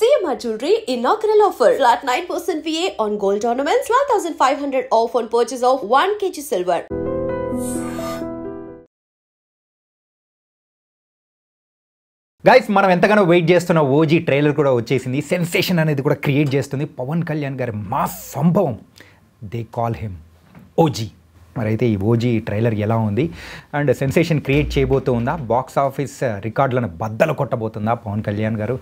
CMR Jewelry inaugural offer. Flat 9% VA on gold ornaments, 12,500 off on purchase of 1 kg silver. Guys మనం ఎంతగానో wait చేస్తున్న OG trailer కూడా వచ్చేసింది. Sensation అనేది కూడా క్రియేట్ చేస్తుంది పవన్ కళ్యాణ్ గారి మాస్ సంభవం. They call him OG. మరి అయితే ఈ ఓజీ ట్రైలర్ ఎలా ఉంది అండ్ సెన్సేషన్ క్రియేట్ చేయబోతుందా, బాక్స్ ఆఫీస్ రికార్డులను బద్దలు కొట్టబోతుందా, పవన్ కళ్యాణ్ గారు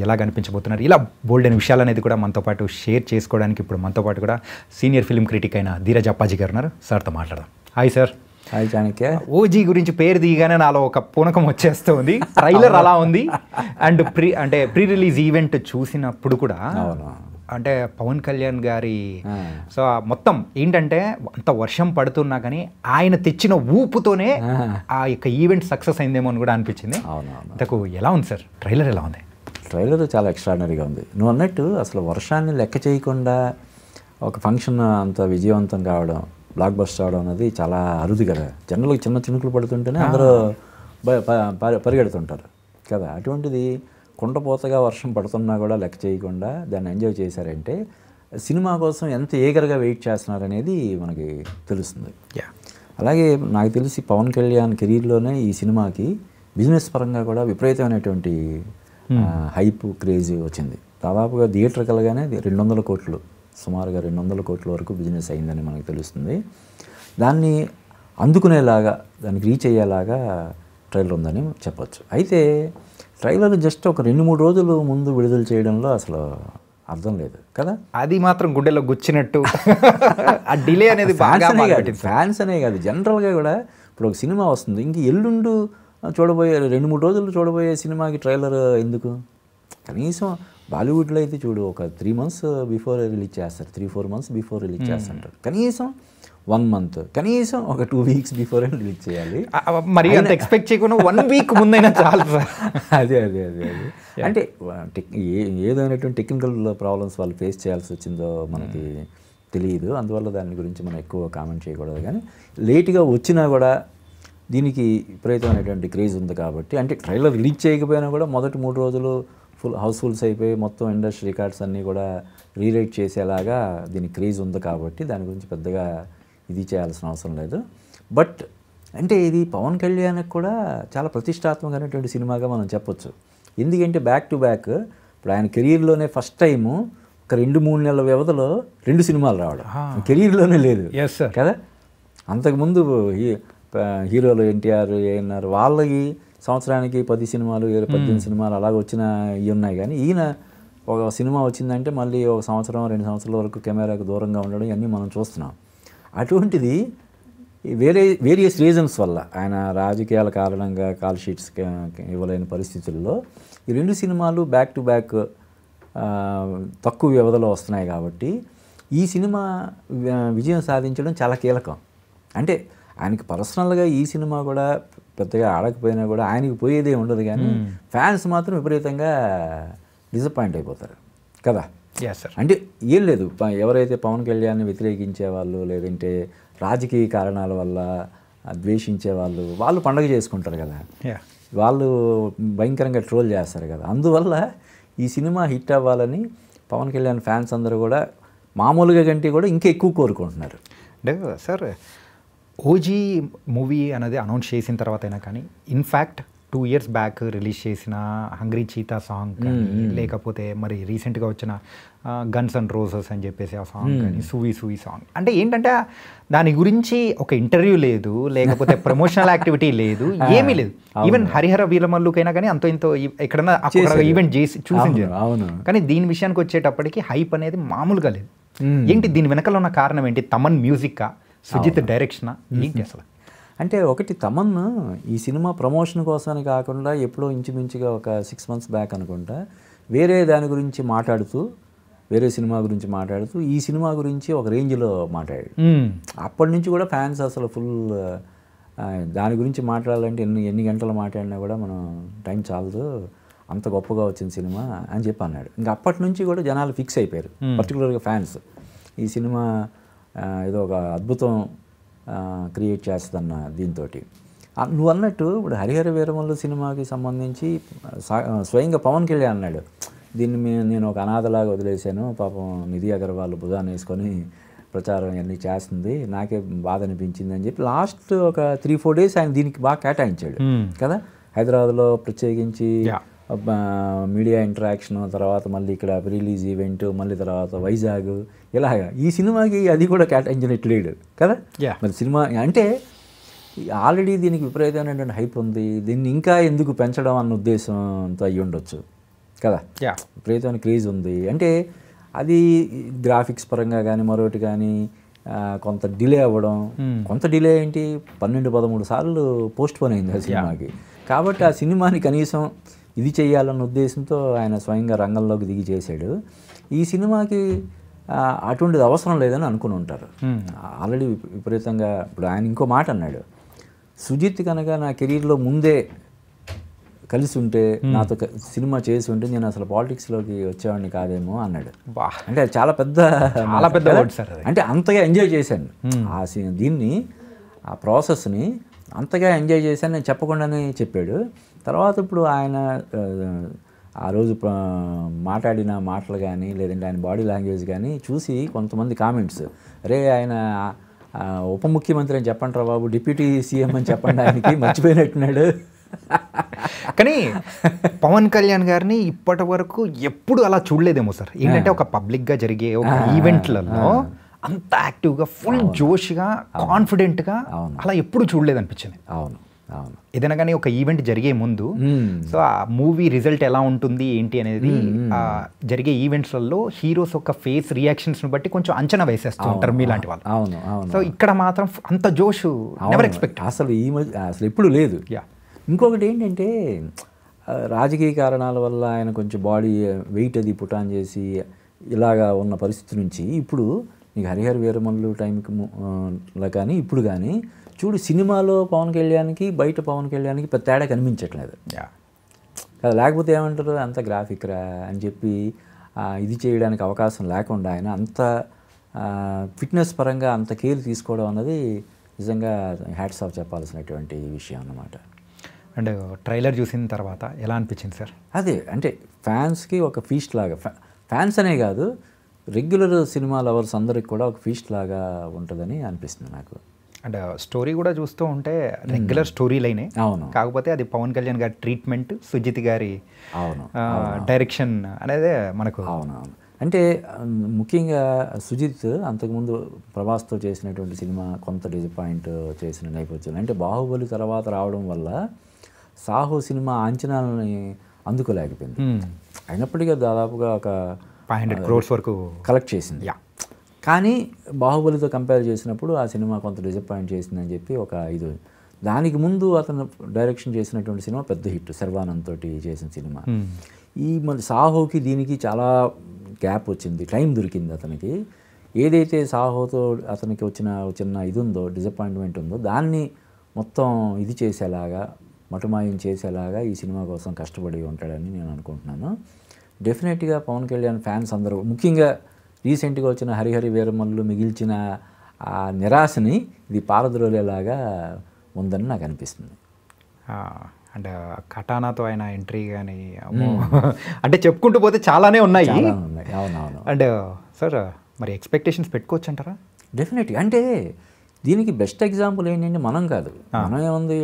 ఎలా కనిపించబోతున్నారు, ఇలా బోల్డ్ అయిన విషయాలు అనేది కూడా మనతో పాటు షేర్ చేసుకోవడానికి ఇప్పుడు మనతో పాటు కూడా సీనియర్ ఫిల్మ్ క్రిటిక్ అయిన ధీరజ్ అప్పాజీ గారు ఉన్నారు. సార్తో మాట్లాడదాం. Hi sir. Hi Chanakya. OG గురించి పేరు దిగానే నాలో ఒక పూనకం వచ్చేస్తుంది. ట్రైలర్ అలా ఉంది అండ్ ప్రీ రిలీజ్ ఈవెంట్ చూసినప్పుడు కూడా అంటే పవన్ కళ్యాణ్ గారి సో మొత్తం ఏంటంటే అంత వర్షం పడుతున్నా కానీ ఆయన తెచ్చిన ఊపుతోనే ఆ యొక్క ఈవెంట్ సక్సెస్ అయిందేమో అని కూడా అనిపించింది. ఇంతకు ఎలా ఉంది సార్ ట్రైలర్? ఎలా ఉంది? ట్రైలర్ చాలా ఎక్స్ట్రాడినరీగా ఉంది. నువ్వు అన్నట్టు అసలు వర్షాన్ని లెక్క చేయకుండా ఒక ఫంక్షన్ అంత విజయవంతం కావడం, బ్లాక్ బస్టర్ అవడం అనేది చాలా అరుదు కదా. జనరల్గా చిన్న చినుకులు పడుతుంటేనే అందరూ పరిగెడుతుంటారు కదా. అటువంటిది కుండపోతగా వర్షం పడుతున్నా కూడా లెక్క చేయకుండా దాన్ని ఎంజాయ్ చేశారంటే సినిమా కోసం ఎంత ఏగర్గా వెయిట్ చేస్తున్నారనేది మనకి తెలుస్తుంది. అలాగే నాకు తెలిసి పవన్ కళ్యాణ్ కెరీర్లోనే ఈ సినిమాకి బిజినెస్ పరంగా కూడా విపరీతమైనటువంటి హైప్ క్రేజ్ వచ్చింది. దాదాపుగా థియేటర్ కలగానే 200 కోట్లు, సుమారుగా 200 కోట్ల వరకు బిజినెస్ అయిందని మనకు తెలుస్తుంది. దాన్ని అందుకునేలాగా, దానికి రీచ్ అయ్యేలాగా ట్రైలర్ ఉందని చెప్పొచ్చు. అయితే ట్రైలర్ జస్ట్ ఒక 2-3 రోజులు ముందు విడుదల చేయడంలో అసలు అర్థం లేదు కదా. అది మాత్రం గుండెలో గుచ్చినట్టు ఆ డిలే అనేది ఫ్యాన్స్ అనే కాదు, జనరల్గా కూడా ఇప్పుడు ఒక సినిమా వస్తుంది, ఇంక ఎల్లుండు చూడబోయే 2-3 రోజులు చూడబోయే సినిమాకి ట్రైలర్ ఎందుకు? కనీసం బాలీవుడ్లో అయితే చూడు, ఒక 3 months బిఫోర్ రిలీజ్ చేస్తారు, 3-4 months బిఫోర్ రిలీజ్ చేస్తుంటారు. కనీసం 1 month, కనీసం ఒక 2 weeks బిఫోర్ రిలీజ్ చేయాలి. మరి అంత ఎక్స్పెక్ట్ చేయకుండా 1 week ముందైనా చాలు సార్. అదే అంటే ఏదైనటువంటి టెక్నికల్ ప్రాబ్లమ్స్ వాళ్ళు ఫేస్ చేయాల్సి వచ్చిందో మనకి తెలియదు. అందువల్ల దాని గురించి మనం ఎక్కువ కామెంట్ చేయకూడదు. కానీ లేట్గా వచ్చినా కూడా దీనికి విపరీతమైనటువంటి క్రేజ్ ఉంది కాబట్టి, అంటే ట్రైలర్ రిలీజ్ చేయకపోయినా కూడా మొదటి 3 రోజులు హౌస్ఫుల్స్ అయిపోయి మొత్తం ఇండస్ట్రీ రికార్డ్స్ అన్నీ కూడా రీరైట్ చేసేలాగా దీనికి క్రేజ్ ఉంది కాబట్టి దాని గురించి పెద్దగా ఇది చేయాల్సిన అవసరం లేదు. బట్ అంటే ఇది పవన్ కళ్యాణ్కి కూడా చాలా ప్రతిష్టాత్మకమైనటువంటి సినిమాగా మనం చెప్పొచ్చు. ఎందుకంటే బ్యాక్ టు బ్యాక్ ఇప్పుడు ఆయన కెరీర్లోనే ఫస్ట్ టైము ఒక 2-3 నెలల వ్యవధిలో 2 సినిమాలు రావడం కెరీర్లోనే లేదు కదా. అంతకుముందు హీరోలు ఎన్టీఆర్, ఏఎన్ఆర్ వాళ్ళకి సంవత్సరానికి 10 సినిమాలు 18 సినిమాలు అలాగ వచ్చిన ఇవి ఉన్నాయి. కానీ ఈయన ఒక సినిమా వచ్చిందంటే మళ్ళీ ఒక సంవత్సరం 2 సంవత్సరాల వరకు కెమెరాకు దూరంగా ఉండడం ఇవన్నీ మనం చూస్తున్నాం. అటువంటిది వేరియస్ రీజన్స్ వల్ల ఆయన రాజకీయాల కారణంగా కాల్ షీట్స్ ఇవ్వలేని పరిస్థితుల్లో ఈ 2 సినిమాలు బ్యాక్ టు బ్యాక్ తక్కువ వ్యవధిలో వస్తున్నాయి కాబట్టి ఈ సినిమా విజయం సాధించడం చాలా కీలకం. అంటే ఆయనకి పర్సనల్గా ఈ సినిమా కూడా పెద్దగా ఆడకపోయినా కూడా ఆయనకి పోయేదే ఉండదు, కానీ ఫ్యాన్స్ మాత్రం విపరీతంగా డిసప్పాయింట్ అయిపోతారు కదా. అంటే ఏం లేదు, ఎవరైతే పవన్ కళ్యాణ్ని వ్యతిరేకించే వాళ్ళు, లేదంటే రాజకీయ కారణాల వల్ల ద్వేషించే వాళ్ళు పండగ చేసుకుంటారు కదా, వాళ్ళు భయంకరంగా ట్రోల్ చేస్తారు కదా. అందువల్ల ఈ సినిమా హిట్ అవ్వాలని పవన్ కళ్యాణ్ ఫ్యాన్స్ అందరూ కూడా మామూలుగా కంటే కూడా ఇంకా ఎక్కువ కోరుకుంటున్నారు. అంటే సార్ ఓజీ మూవీ అనేది అనౌన్స్ చేసిన తర్వాత అయినా కానీ ఇన్ఫ్యాక్ట్ 2 years బ్యాక్ రిలీజ్ చేసిన హంగ్రీ చీతా సాంగ్ కానీ, లేకపోతే మరి రీసెంట్గా వచ్చిన గన్స్ అండ్ రోజెస్ అని చెప్పేసి ఆ సాంగ్ కానీ, సూవి సాంగ్, అంటే ఏంటంటే దాని గురించి ఒక ఇంటర్వ్యూ లేదు, లేకపోతే ప్రమోషనల్ యాక్టివిటీ లేదు, ఏమీ లేదు. ఈవెన్ హరిహర వీరమల్లుకైనా కానీ అంతో ఇంతో ఎక్కడన్నా ఈవెంట్ చేసి చూసింది. కానీ దీని విషయానికి వచ్చేటప్పటికి హైప్ అనేది మామూలుగా లేదు. ఏంటి దీని వెనకాల ఉన్న కారణం ఏంటి? తమన్ మ్యూజిక్కా, సుజిత్ డైరెక్షనా, ఏంటి అసలు? అంటే ఒకటి, తమన్ ఈ సినిమా ప్రమోషన్ కోసమని కాకుండా ఎప్పుడో ఇంచుమించుగా ఒక 6 months బ్యాక్ అనుకుంటా వేరే దాని గురించి మాట్లాడుతూ, వేరే సినిమా గురించి మాట్లాడుతూ ఈ సినిమా గురించి ఒక రేంజ్లో మాట్లాడాడు. అప్పటి నుంచి కూడా ఫ్యాన్స్ అసలు ఫుల్ దాని గురించి మాట్లాడాలంటే ఎన్ని గంటలు మాట్లాడినా కూడా మనం టైం చాలదు, అంత గొప్పగా వచ్చిన సినిమా అని చెప్పి అన్నాడు. ఇంకా అప్పటి నుంచి కూడా జనాలు ఫిక్స్ అయిపోయారు, పర్టికులర్గా ఫ్యాన్స్. ఈ సినిమా ఏదో ఒక అద్భుతం క్రియేట్ చేస్తుందన్న దీంతో. నువ్వు అన్నట్టు ఇప్పుడు హరిహర వీరమల్లు సినిమాకి సంబంధించి స్వయంగా పవన్ కళ్యాణ్ అన్నాడు, దీన్ని నేను ఒక అనాథలాగా వదిలేశాను, పాపం నిధి అగర్వాల్ భుజాన్ని వేసుకొని ప్రచారం అన్నీ చేస్తుంది, నాకే బాధ అనిపించింది అని చెప్పి లాస్ట్ ఒక 3-4 డేస్ ఆయన దీనికి బాగా కేటాయించాడు కదా. హైదరాబాద్లో ప్రత్యేకించి మీడియా ఇంటరాక్షన్, తర్వాత మళ్ళీ ఇక్కడ రిలీజ్ ఈవెంట్, మళ్ళీ తర్వాత వైజాగ్, ఇలాగా ఈ సినిమాకి అది కూడా కేటాయించినట్లేడు కదా. మరి సినిమా అంటే ఆల్రెడీ దీనికి విపరీతమైనటువంటి హైప్ ఉంది, దీన్ని ఇంకా ఎందుకు పెంచడం అన్న ఉద్దేశంతో అయ్యి ఉండొచ్చు కదా. విపరీతమైన క్రేజ్ ఉంది అంటే అది గ్రాఫిక్స్ పరంగా కానీ మరొకటి కానీ కొంత డిలే అవ్వడం, కొంత డిలే ఏంటి 12-13 సార్లు పోస్ట్ పోన్ అయింది ఆ సినిమాకి. కాబట్టి ఆ సినిమాని కనీసం ఇది చేయాలన్న ఉద్దేశంతో ఆయన స్వయంగా రంగంలోకి దిగి చేశాడు. ఈ సినిమాకి అటువంటిది అవసరం లేదని అనుకుని ఉంటారు ఆల్రెడీ విపరీతంగా. ఇప్పుడు ఆయన ఇంకో మాట అన్నాడు, సుజిత్ కనుక నా కెరీర్లో ముందే కలిసి ఉంటే, నాతో సినిమా చేసి ఉంటే నేను అసలు పాలిటిక్స్లోకి వచ్చేవాడిని కాదేమో అన్నాడు. అంటే అది చాలా పెద్ద అంటే అంతగా ఎంజాయ్ చేశాను దీన్ని, ఆ ప్రాసెస్ని అంతగా ఎంజాయ్ చేశాను నేను చెప్పకుండానే చెప్పాడు. తర్వాత ఇప్పుడు ఆయన ఆ రోజు మాట్లాడిన మాటలు కానీ లేదంటే ఆయన బాడీ లాంగ్వేజ్ కానీ చూసి కొంతమంది కామెంట్స్, అరే ఆయన ఉప ముఖ్యమంత్రి అని చెప్పండి రా బాబు, డిప్యూటీ సీఎం అని చెప్పండి, ఆయనకి మర్చిపోయినట్టున్నాడు. కానీ పవన్ కళ్యాణ్ గారిని ఇప్పటి వరకు ఎప్పుడు అలా చూడలేదేమో సార్. ఏంటంటే ఒక పబ్లిక్గా జరిగే ఒక ఈవెంట్లలో అంత యాక్టివ్గా ఫుల్ జోష్గా కాన్ఫిడెంట్గా అలా ఎప్పుడు చూడలేదనిపించింది. అవును అవును. ఏదైనా కానీ ఒక ఈవెంట్ జరిగే ముందు సో ఆ మూవీ రిజల్ట్ ఎలా ఉంటుంది ఏంటి అనేది జరిగే ఈవెంట్స్లలో హీరోస్ ఒక ఫేస్ రియాక్షన్స్ని బట్టి కొంచెం అంచనా వేసేస్తూ ఉంటారు మీలాంటి వాళ్ళు. అవును అవును. సో ఇక్కడ మాత్రం అంత జోష్ నెవర్ ఎక్స్పెక్ట్ అసలు అసలు ఎప్పుడు లేదు. ఇంకొకటి ఏంటంటే రాజకీయ కారణాల వల్ల ఆయన కొంచెం బాడీ వెయిట్ అది పుటాన్ చేసి ఇలాగా ఉన్న పరిస్థితి నుంచి ఇప్పుడు నీకు హరిహర వీరమల్లు టైంకి కానీ ఇప్పుడు కానీ చూడు, సినిమాలో పవన్ కళ్యాణ్కి బయట పవన్ కళ్యాణ్కి పెద్ద తేడా కనిపించట్లేదు కదా. లేకపోతే ఏమంటారు, అంత గ్రాఫిక్ రా అని చెప్పి ఇది చేయడానికి అవకాశం లేకుండా ఆయన అంత ఫిట్నెస్ పరంగా అంత కేర్ తీసుకోవడం అన్నది నిజంగా హ్యాట్స్ ఆఫ్ చెప్పాల్సినటువంటి విషయం అన్నమాట. అండ్ ట్రైలర్ చూసిన తర్వాత ఎలా అనిపించింది సార్? అదే అంటే ఫ్యాన్స్కి ఒక ఫీస్ట్ లాగా, ఫ్యాన్స్ అనే కాదు రెగ్యులర్ సినిమా లవర్స్ అందరికి కూడా ఒక ఫీస్ట్ లాగా ఉంటుందని అనిపిస్తుంది నాకు. అండ్ స్టోరీ కూడా చూస్తూ ఉంటే రెగ్యులర్ స్టోరీ లైనే, అవును, కాకపోతే అది పవన్ కళ్యాణ్ గారి ట్రీట్మెంట్, సుజిత్ గారి అవును డైరెక్షన్ అనేది మనకు అవునవును. అంటే ముఖ్యంగా సుజిత్ అంతకుముందు ప్రభాస్తో చేసినటువంటి సినిమా కొంత డిసప్పాయింట్ చేసిన నేపథ్యంలో, అంటే బాహుబలి తర్వాత రావడం వల్ల సాహో సినిమా అంచనాలని అందుకోలేకపోయింది. అయినప్పటికీ దాదాపుగా ఒక 500 crores వరకు కలెక్ట్ చేసింది. కానీ బాహుబలితో కంపేర్ చేసినప్పుడు ఆ సినిమా కొంత డిసప్పాయింట్ చేసిందని చెప్పి ఒక ఇది. దానికి ముందు అతను డైరెక్షన్ చేసినటువంటి సినిమా పెద్ద హిట్, శర్వానంద్ తోటి చేసిన సినిమా. ఈ మళ్ళీ సాహోకి దీనికి చాలా గ్యాప్ వచ్చింది, టైం దొరికింది అతనికి. ఏదైతే సాహోతో అతనికి వచ్చిన చిన్న ఇది ఉందో, డిసప్పాయింట్మెంట్ ఉందో, దాన్ని మొత్తం ఇది చేసేలాగా, మటుమాయం చేసేలాగా ఈ సినిమా కోసం కష్టపడి ఉంటాడని నేను అనుకుంటున్నాను. డెఫినెట్గా పవన్ కళ్యాణ్ ఫ్యాన్స్ అందరూ, ముఖ్యంగా రీసెంట్గా వచ్చిన హరిహర వీరమల్లు మిగిల్చిన ఆ నిరాశని ఇది పారద్రోలేలాగా ఉందని నాకు అనిపిస్తుంది. అండ్ కటానాతో ఆయన ఎంట్రీ కానీ అంటే చెప్పుకుంటూ పోతే చాలానే ఉన్నాయి. అవునవును. అండ్ సార్ మరి ఎక్స్పెక్టేషన్స్ పెట్టుకోవచ్చు అంటారా? డెఫినెట్గా. అంటే దీనికి బెస్ట్ ఎగ్జాంపుల్ ఏంటంటే మనం కాదు, మనం ఏముంది,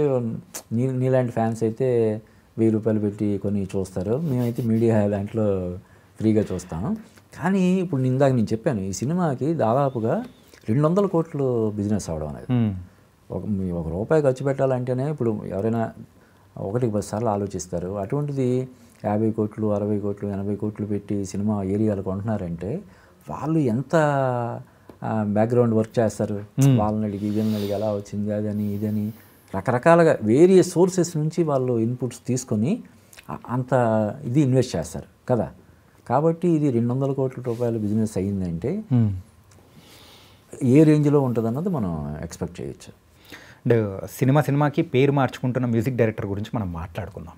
నీలాంటి ఫ్యాన్స్ అయితే 1000 రూపాయలు పెట్టి కొని చూస్తారు, మేమైతే మీడియా దాంట్లో ఫ్రీగా చూస్తాం. కానీ ఇప్పుడు ఇందాక నేను చెప్పాను, ఈ సినిమాకి దాదాపుగా 200 కోట్లు బిజినెస్ అవ్వడం అనేది. ఒక రూపాయి ఖర్చు పెట్టాలంటేనే ఇప్పుడు ఎవరైనా 1-10 సార్లు ఆలోచిస్తారు. అటువంటిది 50 కోట్లు 60 కోట్లు 80 కోట్లు పెట్టి సినిమా ఏరియాలు కొంటున్నారంటే వాళ్ళు ఎంత బ్యాక్గ్రౌండ్ వర్క్ చేస్తారు. వాళ్ళని అడిగి వీళ్ళని అడిగి ఎలా వచ్చింది, అదని ఇదని రకరకాలుగా వేరియస్ సోర్సెస్ నుంచి వాళ్ళు ఇన్పుట్స్ తీసుకొని అంత ఇది ఇన్వెస్ట్ చేస్తారు కదా. కాబట్టి ఇది 200 కోట్ల రూపాయల బిజినెస్ అయ్యిందంటే ఏ రేంజ్లో ఉంటుంది అన్నది మనం ఎక్స్పెక్ట్ చేయొచ్చు. అండ్ సినిమాకి పేరు మార్చుకుంటున్న మ్యూజిక్ డైరెక్టర్ గురించి మనం మాట్లాడుకుందాం.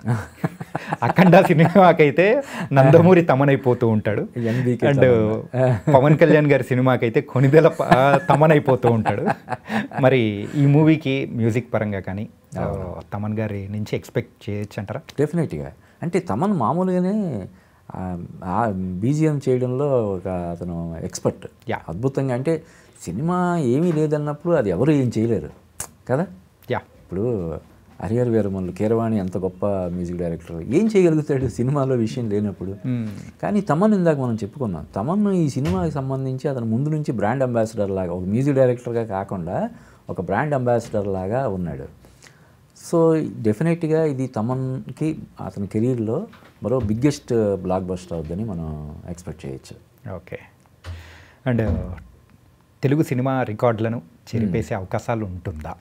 అఖండ సినిమాకైతే నందమూరి తమన్ అయిపోతూ ఉంటాడు, అండ్ పవన్ కళ్యాణ్ గారి సినిమాకైతే కొనిదెల తమన్ అయిపోతూ ఉంటాడు. మరి ఈ మూవీకి మ్యూజిక్ పరంగా కానీ తమన్ గారి నుంచి ఎక్స్పెక్ట్ చేయొచ్చు అంటారా? డెఫినెట్గా. అంటే తమన్ మామూలుగానే ఆ బీజిఎం చేయడంలో ఒక అతను ఎక్స్పర్ట్. Yeah. అద్భుతంగా, అంటే సినిమా ఏమీ లేదన్నప్పుడు అది ఎవరు ఏం చేయలేరు కదా. యా ఇప్పుడు హరిహర వీరమల్లు కీరవాణి ఎంత గొప్ప మ్యూజిక్ డైరెక్టర్, ఏం చేయగలుగుతాడు సినిమాలో విషయం లేనప్పుడు. కానీ తమన్ ఇందాక మనం చెప్పుకున్నాం, తమన్ ఈ సినిమాకి సంబంధించి అతను ముందు నుంచి బ్రాండ్ అంబాసిడర్ లాగా, ఒక మ్యూజిక్ డైరెక్టర్గా కాకుండా ఒక బ్రాండ్ అంబాసిడర్ లాగా ఉన్నాడు. సో డెఫినెట్గా ఇది తమన్కి అతని కెరీర్లో మరో బిగ్గెస్ట్ బ్లాక్ బస్టర్ అవుద్దని మనం ఎక్స్పెక్ట్ చేయొచ్చు. ఓకే. అండ్ తెలుగు సినిమా రికార్డులను చెరిపేసే అవకాశాలు ఉంటుందా?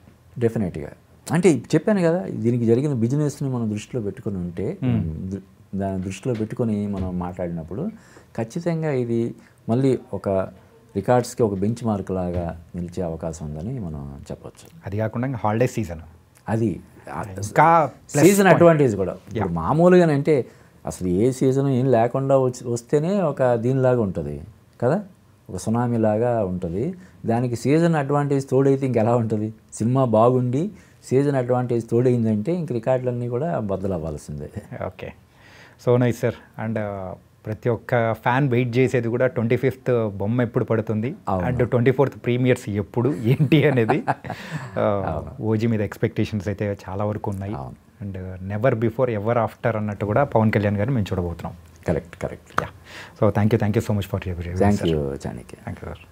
డెఫినెట్గా. అంటే చెప్పాను కదా, దీనికి జరిగిన బిజినెస్ని మనం దృష్టిలో పెట్టుకుని ఉంటే, దాన్ని దృష్టిలో పెట్టుకొని మనం మాట్లాడినప్పుడు ఖచ్చితంగా ఇది మళ్ళీ ఒక రికార్డ్స్కి ఒక బెంచ్ మార్క్ లాగా నిలిచే అవకాశం ఉందని మనం చెప్పొచ్చు. అది కాకుండా ఇంకా హాలిడే సీజన్, అది ఇంకా సీజన్ అడ్వాంటేజ్ కూడా. ఇప్పుడు మామూలుగానంటే అసలు ఏ సీజన్ ఏం లేకుండా వస్తేనే ఒక దీనిలాగా ఉంటుంది కదా, ఒక సునామీ లాగా ఉంటుంది. దానికి సీజన్ అడ్వాంటేజ్ తోడైతే ఇంకెలా ఉంటుంది? సినిమా బాగుండి సీజన్ అడ్వాంటేజ్ తోడైందంటే ఇంక రికార్డులన్నీ కూడా బద్దలు అవ్వాల్సిందే. Okay, so nice sir. And ప్రతి ఒక్క ఫ్యాన్ వెయిట్ చేసేది కూడా 25th బొమ్మ ఎప్పుడు పడుతుంది అండ్ 24th ప్రీమియర్స్ ఎప్పుడు ఏంటి అనేది. ఓజీ మీద ఎక్స్పెక్టేషన్స్ అయితే చాలా వరకు ఉన్నాయి. And never before ever after అన్నట్టు కూడా పవన్ కళ్యాణ్ గారిని మేము చూడబోతున్నాం. Correct. Yeah, so thank you so much for your thank you Chanakya. Thank you sir.